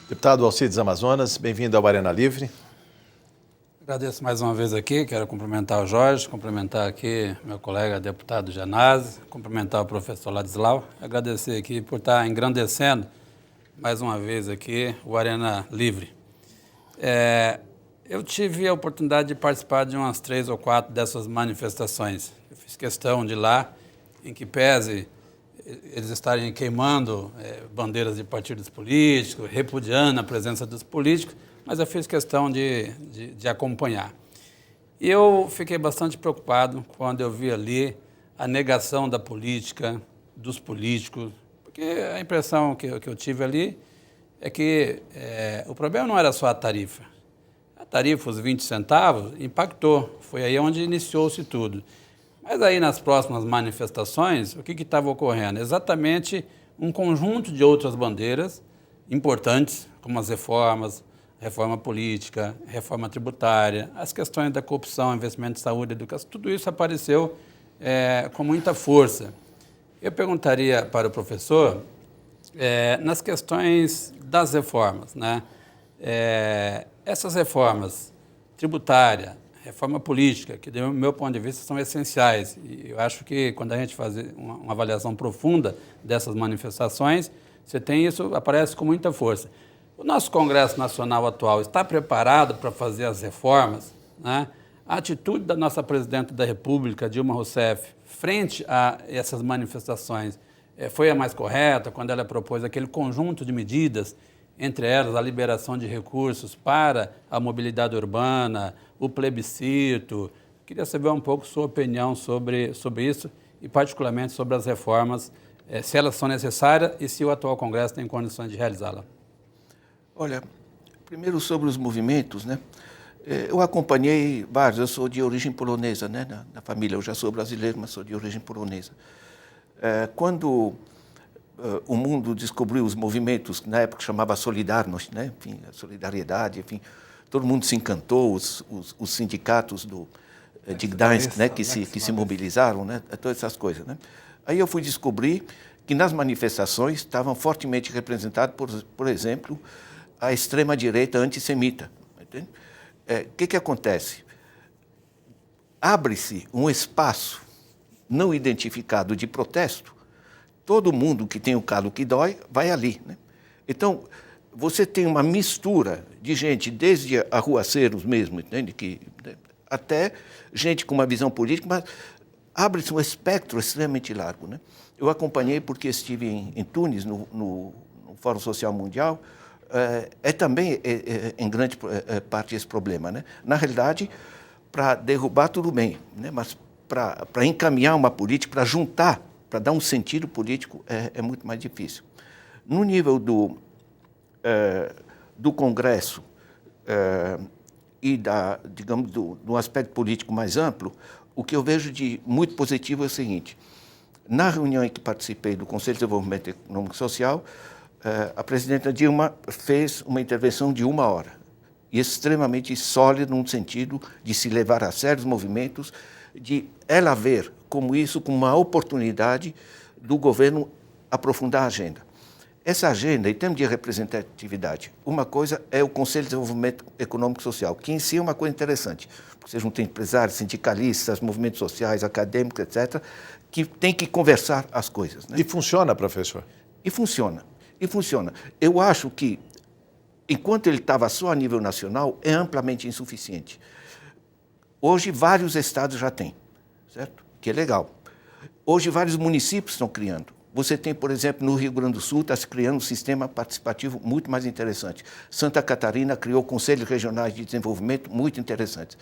Deputado Alcides Amazonas, bem-vindo ao Arena Livre. Agradeço mais uma vez aqui, quero cumprimentar o Jorge, cumprimentar aqui meu colega deputado Janazzi, cumprimentar o professor Ladislau, agradecer aqui por estar engrandecendo mais uma vez aqui o Arena Livre. Eu tive a oportunidade de participar de umas 3 ou 4 dessas manifestações. Eu fiz questão de ir lá, em que pese eles estarem queimando bandeiras de partidos políticos, repudiando a presença dos políticos, mas eu fiz questão de acompanhar. E eu fiquei bastante preocupado quando eu vi ali a negação da política, dos políticos, porque a impressão que eu tive ali é que o problema não era só a tarifa. A tarifa, os 20 centavos, impactou, foi aí onde iniciou-se tudo. Mas aí nas próximas manifestações, o que estava ocorrendo? Exatamente um conjunto de outras bandeiras importantes, como as reformas, reforma política, reforma tributária, as questões da corrupção, investimento em saúde, educação, tudo isso apareceu com muita força. Eu perguntaria para o professor, nas questões das reformas, né? Essas reformas tributária, reforma política, que do meu ponto de vista são essenciais, e eu acho que quando a gente faz uma avaliação profunda dessas manifestações, você tem isso, aparece com muita força. O nosso Congresso Nacional atual está preparado para fazer as reformas, né? A atitude da nossa Presidenta da República, Dilma Rousseff, frente a essas manifestações, foi a mais correta, quando ela propôs aquele conjunto de medidas, entre elas a liberação de recursos para a mobilidade urbana, o plebiscito. Queria saber um pouco sua opinião sobre isso e particularmente sobre as reformas, se elas são necessárias e se o atual Congresso tem condições de realizá-las. Olha, primeiro sobre os movimentos, né? Eu acompanhei vários, eu sou de origem polonesa, né? Na família, eu já sou brasileiro, mas sou de origem polonesa. Quando o mundo descobriu os movimentos, que na época chamava Solidarność, né? Enfim, a solidariedade, enfim, todo mundo se encantou, os sindicatos de Gdańsk, né? que se mobilizaram, né? Todas essas coisas, né? Aí eu fui descobrir que nas manifestações estavam fortemente representados, por exemplo, a extrema-direita antissemita. O que acontece? Abre-se um espaço não identificado de protesto, todo mundo que tem o calo que dói vai ali, né? Então, você tem uma mistura de gente, desde arruaceiros mesmo, entende? Até gente com uma visão política, mas abre-se um espectro extremamente largo, né? Eu acompanhei porque estive em Tunis, no Fórum Social Mundial, também em grande parte esse problema, né? Na realidade, para derrubar tudo bem, né? Mas para encaminhar uma política, para juntar, para dar um sentido político, é muito mais difícil. No nível do Congresso e digamos, do aspecto político mais amplo, o que eu vejo de muito positivo é o seguinte: na reunião em que participei do Conselho de Desenvolvimento Econômico e Social, a presidenta Dilma fez uma intervenção de 1 hora, e extremamente sólida no sentido de se levar a sério os movimentos, de ela ver como uma oportunidade do governo aprofundar a agenda. Essa agenda, em termos de representatividade, uma coisa é o Conselho de Desenvolvimento Econômico e Social, que em si é uma coisa interessante, porque você junta empresários, sindicalistas, movimentos sociais, acadêmicos, etc., que tem que conversar as coisas, né? E funciona, professor? E funciona. Eu acho que, enquanto ele estava só a nível nacional, é amplamente insuficiente. Hoje, vários estados já têm, certo? Que é legal. Hoje, vários municípios estão criando. Você tem, por exemplo, no Rio Grande do Sul, está se criando um sistema participativo muito mais interessante. Santa Catarina criou conselhos regionais de desenvolvimento muito interessantes.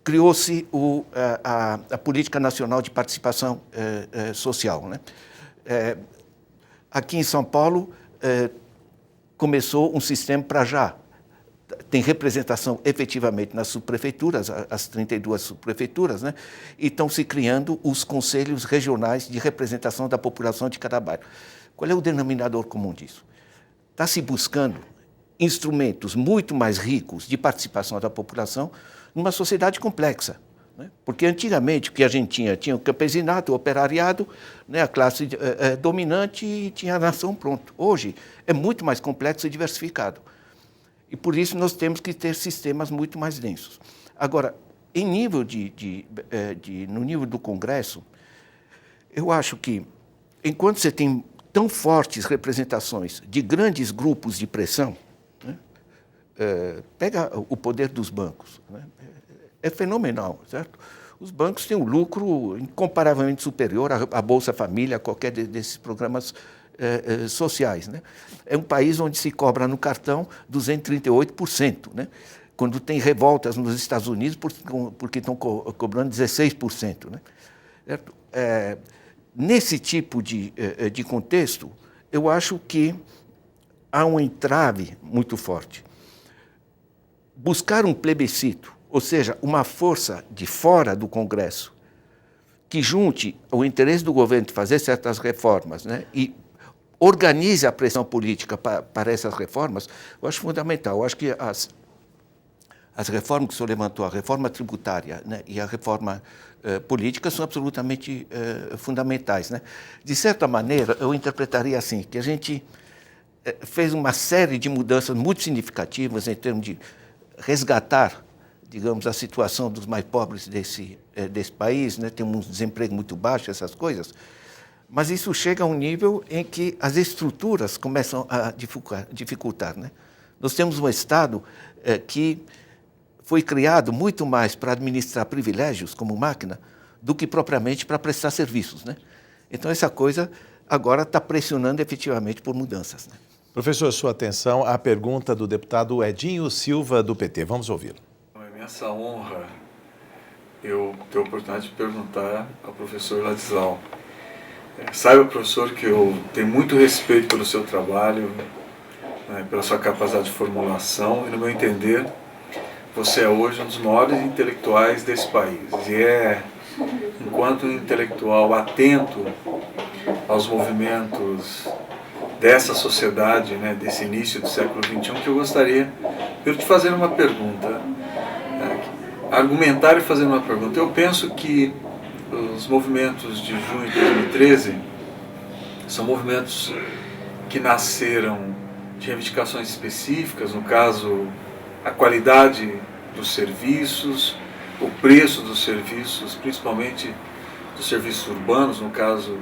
Criou-se a Política Nacional de Participação Social, né? Aqui em São Paulo, começou um sistema para já. Tem representação efetivamente nas subprefeituras, as 32 subprefeituras, né? E estão se criando os conselhos regionais de representação da população de cada bairro. Qual é o denominador comum disso? Está se buscando instrumentos muito mais ricos de participação da população numa sociedade complexa. né? Porque antigamente o que a gente tinha o campesinato, o operariado, né, a classe dominante e tinha a nação pronto. Hoje é muito mais complexo e diversificado. E por isso nós temos que ter sistemas muito mais densos. Agora, em nível no nível do Congresso, eu acho que, enquanto você tem tão fortes representações de grandes grupos de pressão, né, pega o poder dos bancos, né, é fenomenal, certo? Os bancos têm um lucro incomparavelmente superior à Bolsa Família, a qualquer desses programas sociais, né? É um país onde se cobra no cartão 238%, né? Quando tem revoltas nos Estados Unidos porque estão cobrando 16%, né? Certo? Nesse tipo de contexto, eu acho que há um entrave muito forte. Buscar um plebiscito, ou seja, uma força de fora do Congresso, que junte o interesse do governo de fazer certas reformas, né, e organize a pressão política para essas reformas, eu acho fundamental. Eu acho que as reformas que o senhor levantou, a reforma tributária, né, e a reforma política são absolutamente fundamentais, né? De certa maneira, eu interpretaria assim, que a gente fez uma série de mudanças muito significativas em termos de resgatar, digamos, a situação dos mais pobres desse país, né? Tem um desemprego muito baixo, essas coisas, mas isso chega a um nível em que as estruturas começam a dificultar, né? Nós temos um Estado que foi criado muito mais para administrar privilégios como máquina do que propriamente para prestar serviços, né? Então essa coisa agora está pressionando efetivamente por mudanças, né? Professor, sua atenção à pergunta do deputado Edinho Silva, do PT. Vamos ouvi-lo. É uma imensa honra eu ter a oportunidade de perguntar ao professor Ladislau. Saiba, professor, que eu tenho muito respeito pelo seu trabalho, pela sua capacidade de formulação, e, no meu entender, você é hoje um dos maiores intelectuais desse país. E enquanto intelectual atento aos movimentos dessa sociedade, né, desse início do século XXI, que eu gostaria de te fazer uma pergunta, argumentar e fazer uma pergunta. Eu penso que os movimentos de junho de 2013 são movimentos que nasceram de reivindicações específicas, no caso, a qualidade dos serviços, o preço dos serviços, principalmente dos serviços urbanos, no caso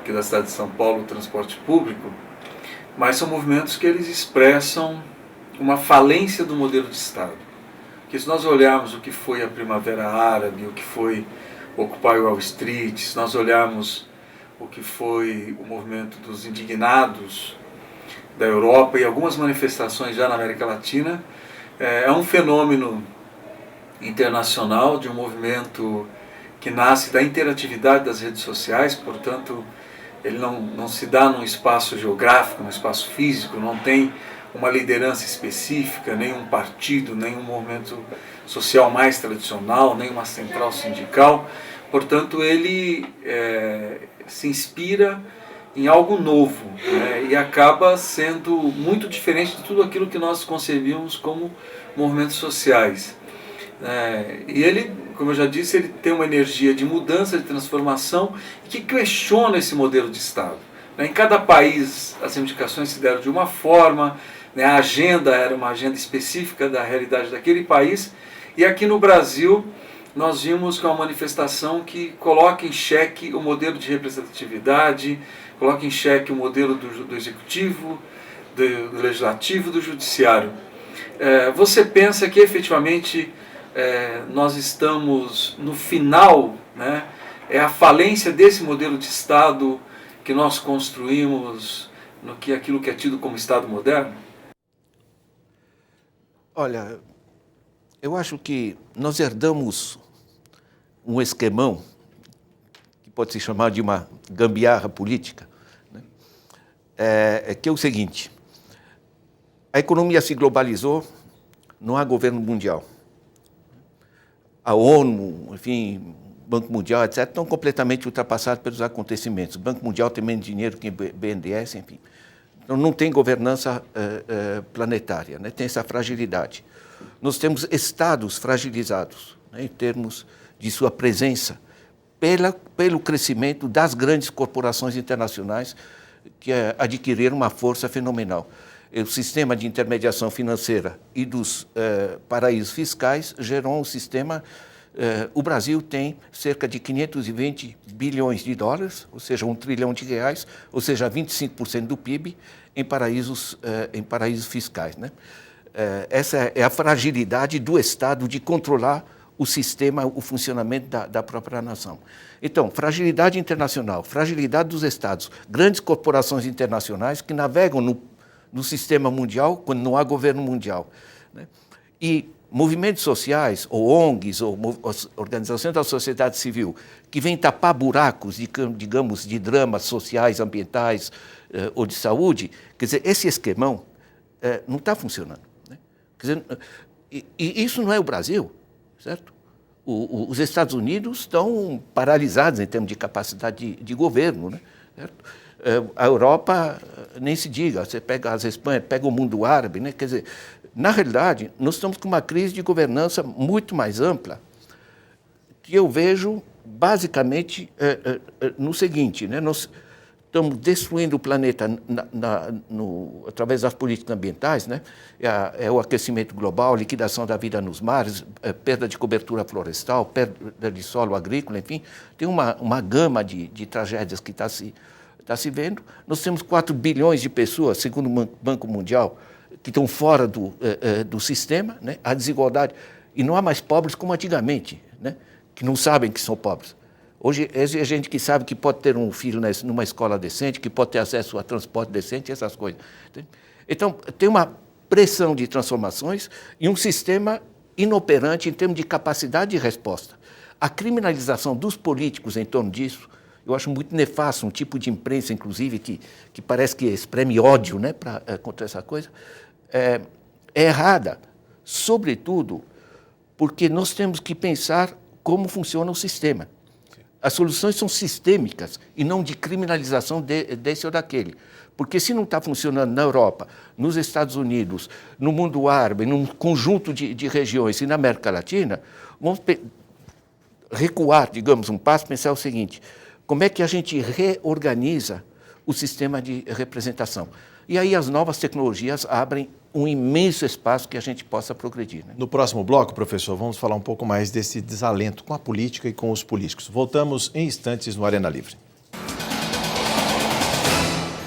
aqui da cidade de São Paulo, o transporte público, mas são movimentos que eles expressam uma falência do modelo de Estado. Porque se nós olharmos o que foi a Primavera Árabe, o que foi Occupy Wall Street, se nós olharmos o que foi o movimento dos indignados da Europa e algumas manifestações já na América Latina, é um fenômeno internacional de um movimento que nasce da interatividade das redes sociais, portanto, ele não se dá num espaço geográfico, num espaço físico, não tem uma liderança específica, nem um partido, nem um movimento social mais tradicional, nem uma central sindical. Portanto, ele se inspira em algo novo, né, e acaba sendo muito diferente de tudo aquilo que nós concebíamos como movimentos sociais. E ele, como eu já disse, ele tem uma energia de mudança, de transformação, que questiona esse modelo de Estado. Em cada país as reivindicações se deram de uma forma, né, a agenda era uma agenda específica da realidade daquele país, e aqui no Brasil nós vimos que é uma manifestação que coloca em xeque o modelo de representatividade, coloca em xeque o modelo do executivo, do legislativo, do judiciário. Você pensa que efetivamente nós estamos no final, né, é a falência desse modelo de Estado que nós construímos aquilo que é tido como Estado moderno? Olha, eu acho que nós herdamos um esquemão, que pode se chamar de uma gambiarra política, né? Que é o seguinte: a economia se globalizou, não há governo mundial. A ONU, enfim, Banco Mundial, etc., estão completamente ultrapassados pelos acontecimentos. O Banco Mundial tem menos dinheiro que o BNDES, enfim. Então, não tem governança planetária, né? Tem essa fragilidade. Nós temos estados fragilizados, né, em termos de sua presença, pelo crescimento das grandes corporações internacionais que adquiriram uma força fenomenal. O sistema de intermediação financeira e dos paraísos fiscais gerou um sistema. O Brasil tem cerca de 520 bilhões de dólares, ou seja, R$1 trilhão, ou seja, 25% do PIB em paraísos fiscais, né? Essa é a fragilidade do Estado de controlar o sistema, o funcionamento da própria nação. Então, fragilidade internacional, fragilidade dos Estados, grandes corporações internacionais que navegam no sistema mundial quando não há governo mundial, né? E movimentos sociais, ou ONGs, ou organizações da sociedade civil, que vêm tapar buracos, digamos, de dramas sociais, ambientais ou de saúde, quer dizer, esse esquemão não está funcionando, né? Quer dizer, e isso não é o Brasil, certo? Os Estados Unidos estão paralisados em termos de capacidade de governo, né? Certo? A Europa, nem se diga, você pega as Espanha, pega o mundo árabe, né? Quer dizer, na realidade, nós estamos com uma crise de governança muito mais ampla, que eu vejo basicamente no seguinte, né? Nós estamos destruindo o planeta através das políticas ambientais, né? É o aquecimento global, liquidação da vida nos mares, perda de cobertura florestal, perda de solo agrícola, enfim, tem uma gama de tragédias que está se vendo. Nós temos 4 bilhões de pessoas, segundo o Banco Mundial, que estão fora do sistema, né? A desigualdade. E não há mais pobres como antigamente, né? Que não sabem que são pobres. Hoje é gente que sabe que pode ter um filho numa escola decente, que pode ter acesso a transporte decente, essas coisas. Então, tem uma pressão de transformações e um sistema inoperante em termos de capacidade de resposta. A criminalização dos políticos em torno disso, eu acho muito nefasto, um tipo de imprensa, inclusive, que parece que espreme ódio, né, contra essa coisa, é errada, sobretudo porque nós temos que pensar como funciona o sistema. As soluções são sistêmicas e não de criminalização desse ou daquele. Porque se não está funcionando na Europa, nos Estados Unidos, no mundo árabe, num conjunto de regiões e na América Latina, vamos recuar, digamos, um passo, pensar o seguinte: como é que a gente reorganiza o sistema de representação? E aí as novas tecnologias abrem um imenso espaço que a gente possa progredir, né? No próximo bloco, professor, vamos falar um pouco mais desse desalento com a política e com os políticos. Voltamos em instantes no Arena Livre.